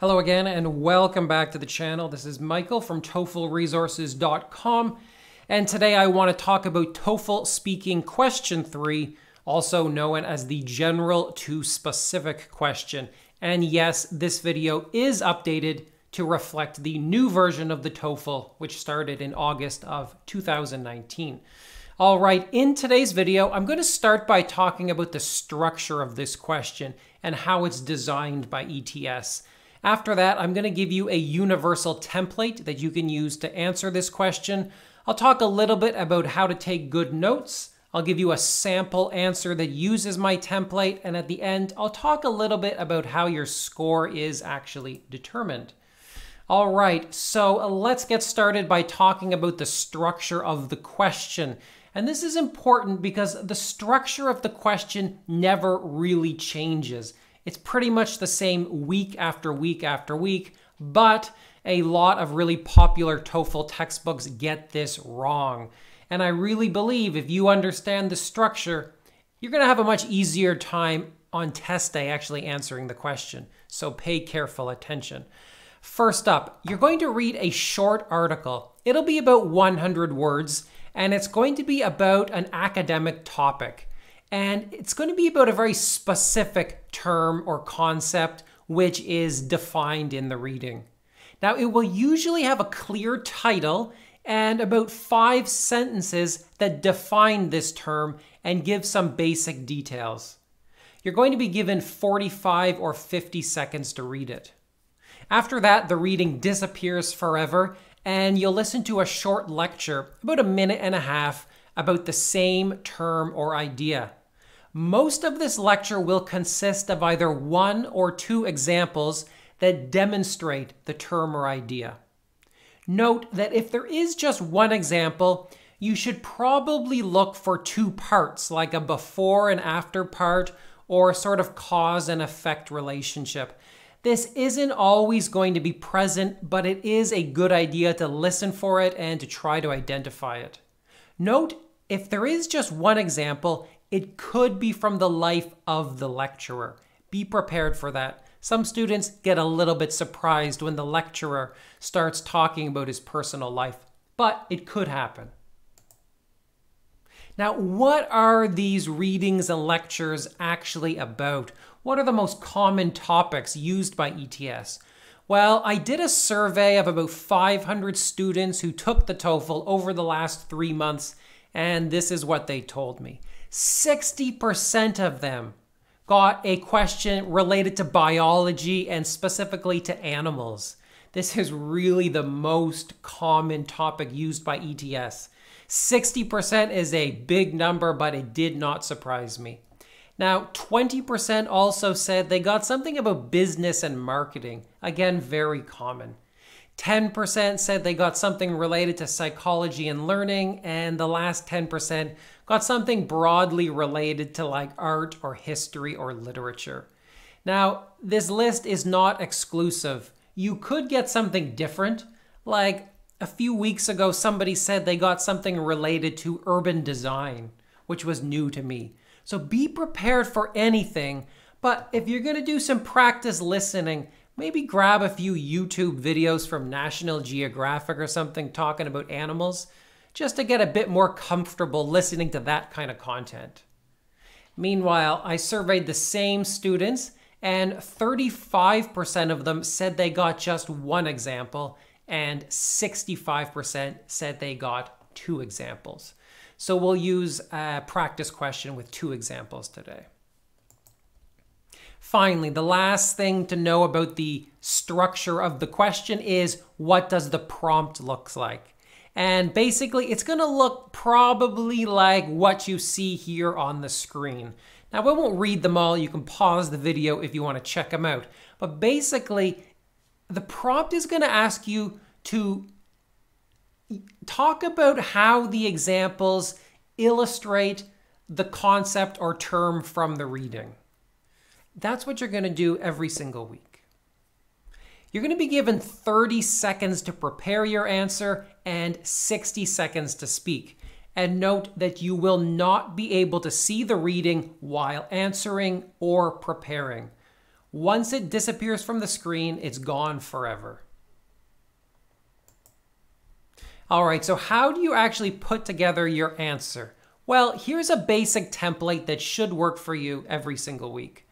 Hello again and welcome back to the channel. This is Michael from TOEFLresources.com, and today I want to talk about TOEFL Speaking Question 3, also known as the General to Specific question. And yes, this video is updated to reflect the new version of the TOEFL, which started in August of 2019. All right, in today's video, I'm going to start by talking about the structure of this question and how it's designed by ETS. After that, I'm going to give you a universal template that you can use to answer this question. I'll talk a little bit about how to take good notes. I'll give you a sample answer that uses my template. And at the end, I'll talk a little bit about how your score is actually determined. All right, so let's get started by talking about the structure of the question. And this is important because the structure of the question never really changes. It's pretty much the same week after week after week, but a lot of really popular TOEFL textbooks get this wrong. And I really believe if you understand the structure, you're going to have a much easier time on test day actually answering the question. So pay careful attention. First up, you're going to read a short article. It'll be about 100 words, and it's going to be about an academic topic. And it's going to be about a very specific term or concept which is defined in the reading. Now, it will usually have a clear title and about 5 sentences that define this term and give some basic details. You're going to be given 45 or 50 seconds to read it. After that, the reading disappears forever, and you'll listen to a short lecture, about a minute and a half, about the same term or idea. Most of this lecture will consist of either 1 or 2 examples that demonstrate the term or idea. Note that if there is just one example, you should probably look for 2 parts, like a before and after part, or a sort of cause and effect relationship. This isn't always going to be present, but it is a good idea to listen for it and to try to identify it. Note, if there is just one example, it could be from the life of the lecturer. Be prepared for that. Some students get a little bit surprised when the lecturer starts talking about his personal life, but it could happen. Now, what are these readings and lectures actually about? What are the most common topics used by ETS? Well, I did a survey of about 500 students who took the TOEFL over the last 3 months, and this is what they told me. 60% of them got a question related to biology and specifically to animals. This is really the most common topic used by ETS. 60% is a big number, but it did not surprise me. Now, 20% also said they got something about business and marketing. Again, very common. 10% said they got something related to psychology and learning, and the last 10% got something broadly related to like art or history or literature. Now, this list is not exclusive. You could get something different. Like a few weeks ago, somebody said they got something related to urban design, which was new to me. So be prepared for anything, but if you're going to do some practice listening, maybe grab a few YouTube videos from National Geographic or something talking about animals, just to get a bit more comfortable listening to that kind of content. Meanwhile, I surveyed the same students, and 35% of them said they got just 1 example, and 65% said they got 2 examples. So we'll use a practice question with 2 examples today. Finally, the last thing to know about the structure of the question is, what does the prompt look like? And basically, it's going to look probably like what you see here on the screen. Now, I won't read them all. You can pause the video if you want to check them out. But basically, the prompt is going to ask you to talk about how the examples illustrate the concept or term from the reading. That's what you're going to do every single week. You're going to be given 30 seconds to prepare your answer and 60 seconds to speak. And note that you will not be able to see the reading while answering or preparing. Once it disappears from the screen, it's gone forever. All right, so how do you actually put together your answer? Well, here's a basic template that should work for you every single week.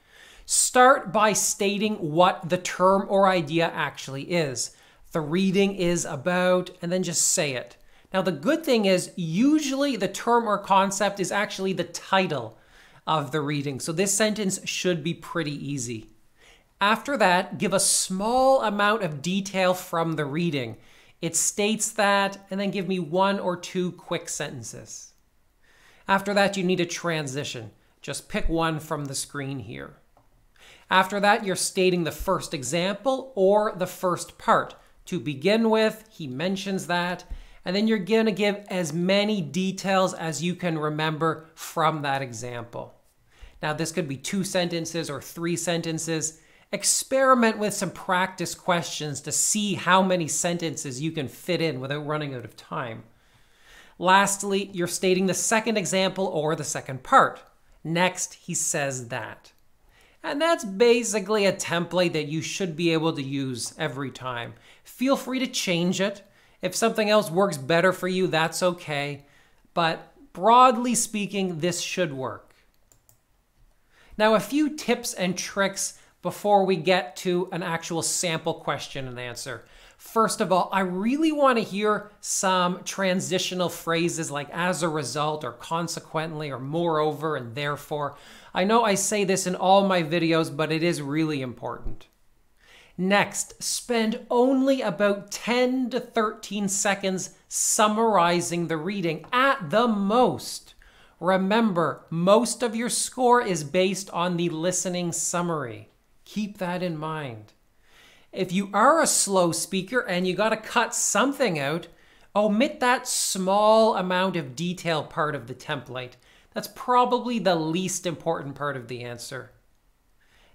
Start by stating what the term or idea actually is. The reading is about, and then just say it. Now, the good thing is usually the term or concept is actually the title of the reading. So this sentence should be pretty easy. After that, give a small amount of detail from the reading. It states that, and then give me 1 or 2 quick sentences. After that, you need a transition. Just pick one from the screen here. After that, you're stating the first example or the first part. To begin with, he mentions that, and then you're going to give as many details as you can remember from that example. Now, this could be 2 sentences or 3 sentences. Experiment with some practice questions to see how many sentences you can fit in without running out of time. Lastly, you're stating the second example or the second part. Next, he says that. And that's basically a template that you should be able to use every time. Feel free to change it. If something else works better for you, that's okay. But broadly speaking, this should work. Now, a few tips and tricks before we get to an actual sample question and answer. First of all, I really want to hear some transitional phrases like as a result or consequently or moreover and therefore. I know I say this in all my videos, but it is really important. Next, spend only about 10 to 13 seconds summarizing the reading at the most. Remember, most of your score is based on the listening summary. Keep that in mind. If you are a slow speaker and you got to cut something out, omit that small amount of detail part of the template. That's probably the least important part of the answer.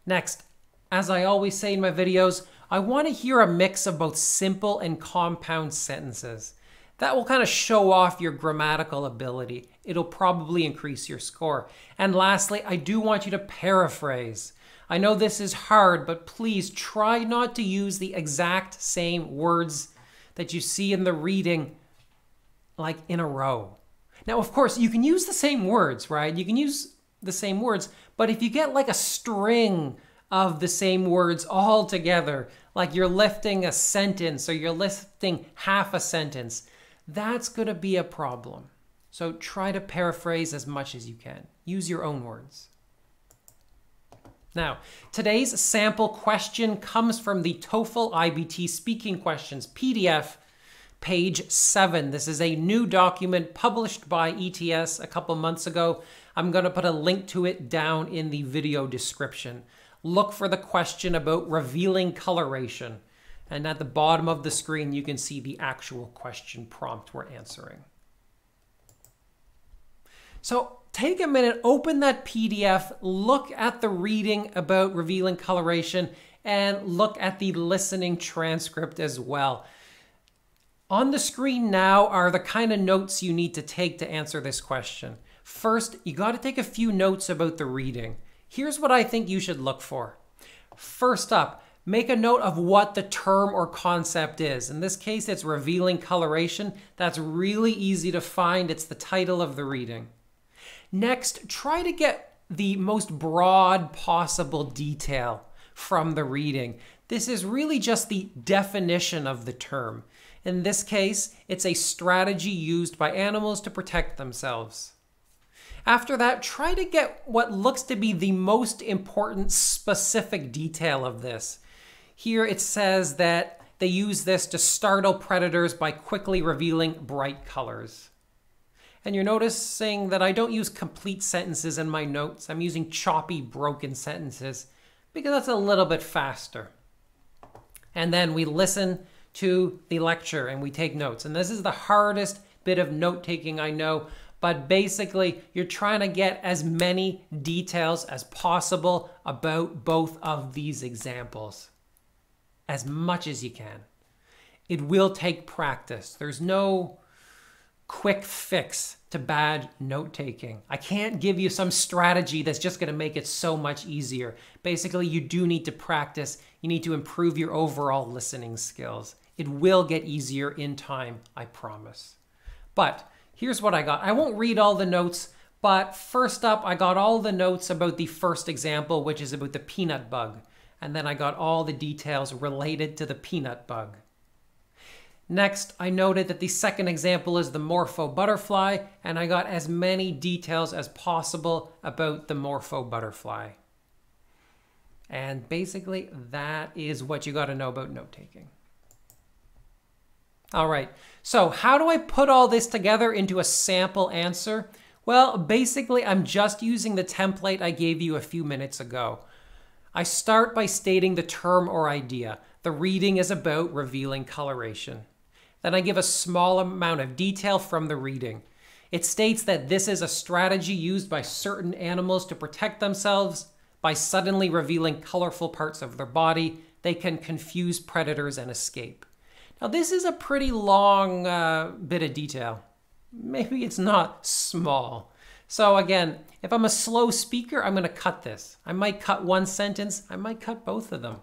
Next, as I always say in my videos, I want to hear a mix of both simple and compound sentences. That will kind of show off your grammatical ability. It'll probably increase your score. And lastly, I do want you to paraphrase. I know this is hard, but please try not to use the exact same words that you see in the reading like in a row. Now, of course, you can use the same words, right? You can use the same words, but if you get like a string of the same words all together, like you're lifting a sentence or you're lifting half a sentence, that's going to be a problem. So try to paraphrase as much as you can. Use your own words. Now, today's sample question comes from the TOEFL IBT Speaking Questions PDF, page 7. This is a new document published by ETS a couple months ago. I'm going to put a link to it down in the video description. Look for the question about revealing coloration. And at the bottom of the screen, you can see the actual question prompt we're answering. So take a minute, open that PDF, look at the reading about revealing coloration, and look at the listening transcript as well. On the screen now are the kind of notes you need to take to answer this question. First, you got to take a few notes about the reading. Here's what I think you should look for. First up, make a note of what the term or concept is. In this case, it's revealing coloration. That's really easy to find. It's the title of the reading. Next, try to get the most broad possible detail from the reading. This is really just the definition of the term. In this case, it's a strategy used by animals to protect themselves. After that, try to get what looks to be the most important specific detail of this. Here it says that they use this to startle predators by quickly revealing bright colors. And you're noticing that I don't use complete sentences in my notes. I'm using choppy, broken sentences because that's a little bit faster. And then we listen to the lecture and we take notes. And this is the hardest bit of note-taking I know, but basically you're trying to get as many details as possible about both of these examples, as much as you can. It will take practice. There's no quick fix to bad note-taking. I can't give you some strategy that's just going to make it so much easier. Basically, you do need to practice. You need to improve your overall listening skills. It will get easier in time, I promise. But here's what I got. I won't read all the notes, but first up, I got all the notes about the first example, which is about the peanut bug. And then I got all the details related to the peanut bug. Next, I noted that the second example is the morpho butterfly, and I got as many details as possible about the morpho butterfly. And basically, that is what you got to know about note-taking. All right, so how do I put all this together into a sample answer? Well, basically, I'm just using the template I gave you a few minutes ago. I start by stating the term or idea. The reading is about revealing coloration. Then I give a small amount of detail from the reading. It states that this is a strategy used by certain animals to protect themselves. By suddenly revealing colorful parts of their body, they can confuse predators and escape. Now, this is a pretty long bit of detail. Maybe it's not small. So again, if I'm a slow speaker, I'm going to cut this. I might cut one sentence. I might cut both of them.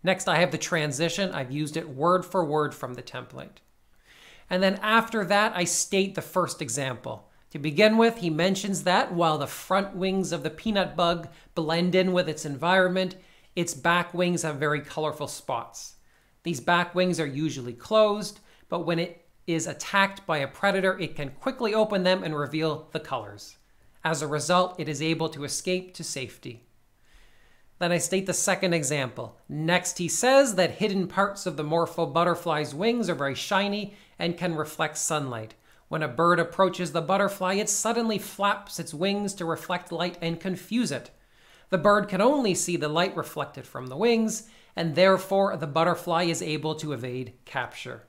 Next, I have the transition. I've used it word for word from the template. And then after that, I state the first example. To begin with, he mentions that while the front wings of the peanut bug blend in with its environment, its back wings have very colorful spots. These back wings are usually closed, but when it is attacked by a predator, it can quickly open them and reveal the colors. As a result, it is able to escape to safety. Then I state the second example. Next, he says that hidden parts of the morpho butterfly's wings are very shiny and can reflect sunlight. When a bird approaches the butterfly, it suddenly flaps its wings to reflect light and confuse it. The bird can only see the light reflected from the wings, and therefore the butterfly is able to evade capture.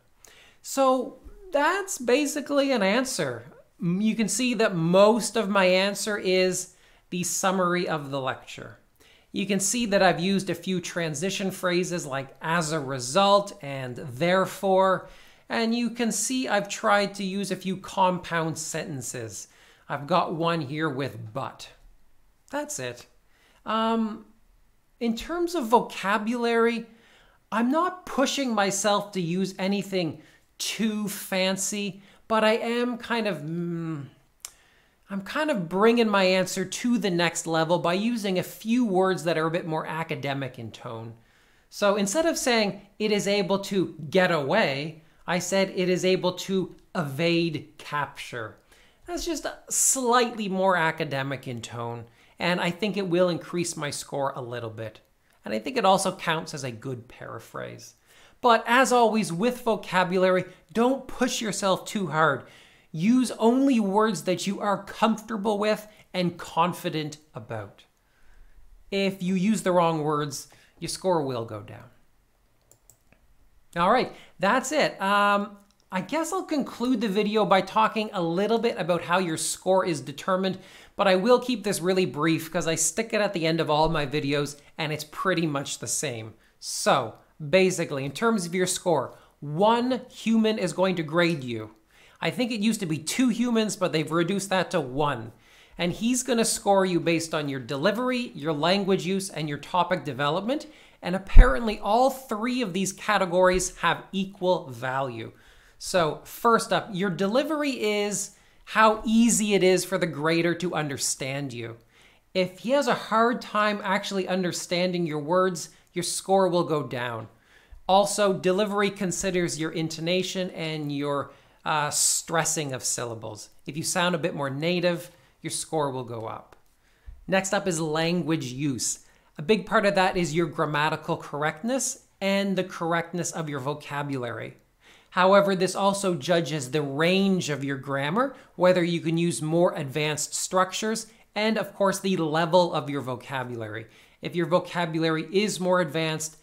So that's basically an answer. You can see that most of my answer is the summary of the lecture. You can see that I've used a few transition phrases like as a result and therefore, and you can see I've tried to use a few compound sentences. I've got one here with but. That's it. In terms of vocabulary, I'm not pushing myself to use anything too fancy, but I am kind of bringing my answer to the next level by using a few words that are a bit more academic in tone. So instead of saying it is able to get away, I said it is able to evade capture. That's just slightly more academic in tone, and I think it will increase my score a little bit. And I think it also counts as a good paraphrase. But as always with vocabulary, don't push yourself too hard. Use only words that you are comfortable with and confident about. If you use the wrong words, your score will go down. All right, that's it. I guess I'll conclude the video by talking a little bit about how your score is determined, but I will keep this really brief because I stick it at the end of all my videos and it's pretty much the same. So basically, in terms of your score, 1 human is going to grade you. I think it used to be 2 humans, but they've reduced that to 1. And he's going to score you based on your delivery, your language use, and your topic development. And apparently all 3 of these categories have equal value. So first up, your delivery is how easy it is for the grader to understand you. If he has a hard time actually understanding your words, your score will go down. Also, delivery considers your intonation and your stressing of syllables. If you sound a bit more native, your score will go up. Next up is language use. A big part of that is your grammatical correctness and the correctness of your vocabulary. However, this also judges the range of your grammar, whether you can use more advanced structures, and of course the level of your vocabulary. If your vocabulary is more advanced,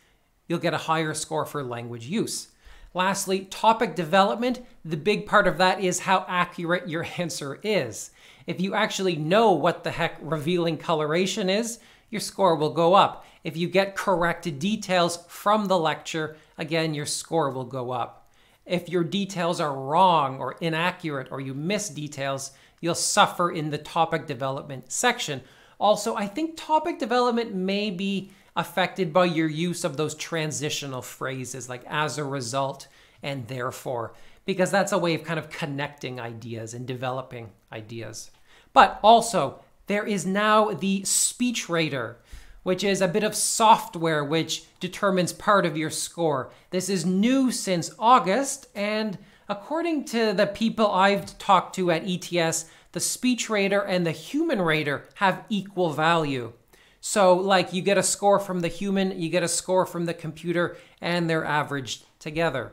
you'll get a higher score for language use. Lastly, topic development. The big part of that is how accurate your answer is. If you actually know what the heck revealing coloration is, your score will go up. If you get correct details from the lecture, again, your score will go up. if your details are wrong or inaccurate or you miss details, you'll suffer in the topic development section. Also, I think topic development may be affected by your use of those transitional phrases like as a result and therefore, because that's a way of kind of connecting ideas and developing ideas. But also, there is now the SPEECHRATER, which is a bit of software which determines part of your score. This is new since August, and according to the people I've talked to at ETS, the SPEECHRATER and the human rater have equal value. So like you get a score from the human, you get a score from the computer, and they're averaged together.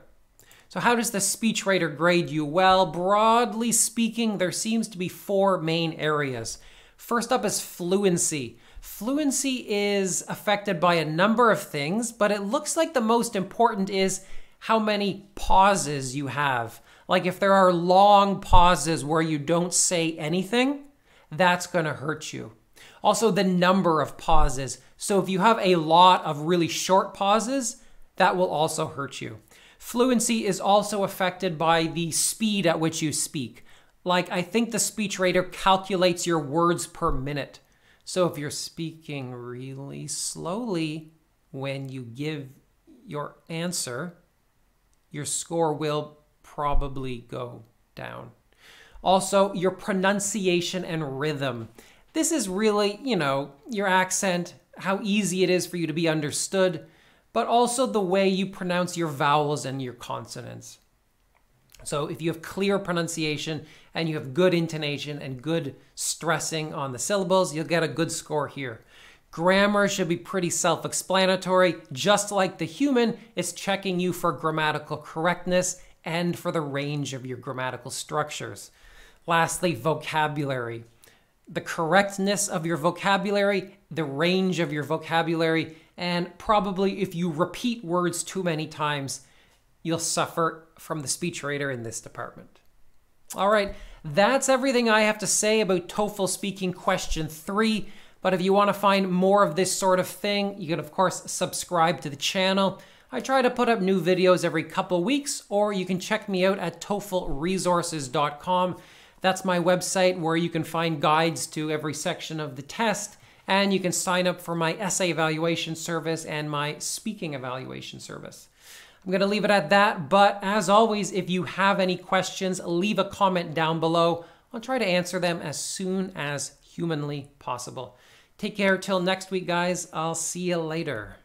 So how does the SPEECHRATER grade you? Well, broadly speaking, there seems to be 4 main areas. First up is fluency. Fluency is affected by a number of things, but it looks like the most important is how many pauses you have. Like if there are long pauses where you don't say anything, that's going to hurt you. Also, the number of pauses. So if you have a lot of really short pauses, that will also hurt you. Fluency is also affected by the speed at which you speak. Like I think the SPEECHRATER calculates your words per minute. So if you're speaking really slowly when you give your answer, your score will probably go down. Also, your pronunciation and rhythm. This is really, your accent, how easy it is for you to be understood, but also the way you pronounce your vowels and your consonants. So if you have clear pronunciation and you have good intonation and good stressing on the syllables, you'll get a good score here. Grammar should be pretty self-explanatory. Just like the human, it's checking you for grammatical correctness and for the range of your grammatical structures. Lastly, vocabulary. The correctness of your vocabulary, the range of your vocabulary, and probably if you repeat words too many times, you'll suffer from the SPEECHRATER in this department. All right, that's everything I have to say about TOEFL speaking question 3. But if you want to find more of this sort of thing, you can of course subscribe to the channel. I try to put up new videos every couple weeks, or you can check me out at TOEFLresources.com. That's my website where you can find guides to every section of the test, and you can sign up for my essay evaluation service and my speaking evaluation service. I'm going to leave it at that, but as always, if you have any questions, leave a comment down below. I'll try to answer them as soon as humanly possible. Take care till next week, guys. I'll see you later.